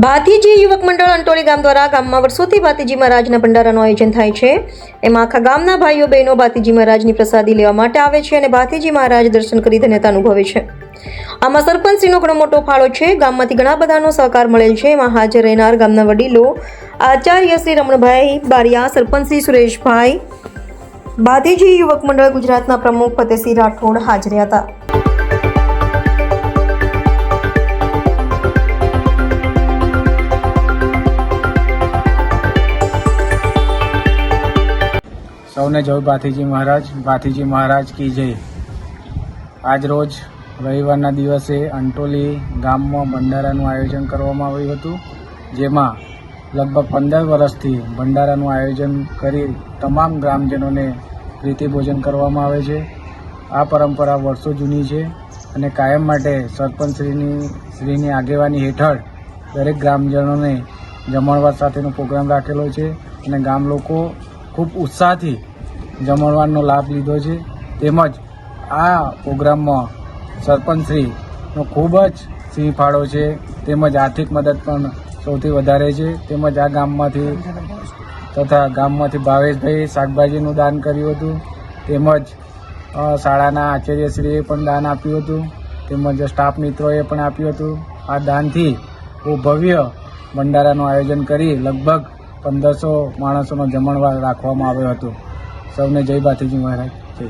ભાતીજી યુવક મંડળ અંટોલી ગામ દ્વારા ગામમાં વર્ષોથી ભાતીજી મહારાજના ભંડારાનું આયોજન થાય છે। એમાં આખા ગામના ભાઈઓ બહેનો ભાતીજી મહારાજની પ્રસાદી લેવા માટે આવે છે અને ભાતીજી મહારાજ દર્શન કરી ધન્યતા અનુભવે છે। આમાં સરપંચશ્રીનો ઘણો મોટો ફાળો છે। ગામમાંથી ઘણા બધાનો સહકાર મળેલ છે। એમાં હાજર રહેનાર ગામના વડીલો આચાર્ય શ્રી રમણભાઈ બારિયા, સરપંચ શ્રી સુરેશભાઈ, ભાતીજી યુવક મંડળ ગુજરાતના પ્રમુખ ફતેહસિંહ રાઠોડ હાજર હતા। સૌને જય ભાતીજી મહારાજ કી જય। આજ રોજ રવિવારના દિવસે અંટોલી ગામમાં ભંડારાનું આયોજન કરવામાં આવ્યું હતું, જેમાં લગભગ 15 વર્ષથી ભંડારાનું આયોજન કરી તમામ ગ્રામજનોને પ્રીતિભોજન કરવામાં આવે છે। આ પરંપરા વર્ષો જૂની છે અને કાયમ માટે સરપંચશ્રીની આગેવાની હેઠળ દરેક ગ્રામજનોને જમણવાર સાથેનો પ્રોગ્રામ રાખેલો છે અને ગામ લોકો ખૂબ ઉત્સાહથી જમણવારનો લાભ લીધો છે। તેમજ આ પ્રોગ્રામમાં સરપંચશ્રીનો ખૂબ જ સિંહ ફાળો છે, તેમજ આર્થિક મદદ પણ સૌથી વધારે છે। તેમજ આ ગામમાંથી ભાવેશભાઈ શાકભાજીનું દાન કર્યું હતું, તેમજ શાળાના આચાર્યશ્રીએ પણ દાન આપ્યું હતું, તેમજ સ્ટાફ મિત્રોએ પણ આપ્યું હતું। આ દાનથી બહુ ભવ્ય ભંડારાનું આયોજન કરી લગભગ 1500 માણસોનો જમણવાર રાખવામાં આવ્યો હતો। સૌને જય ભાતીજી મહારાજ જય।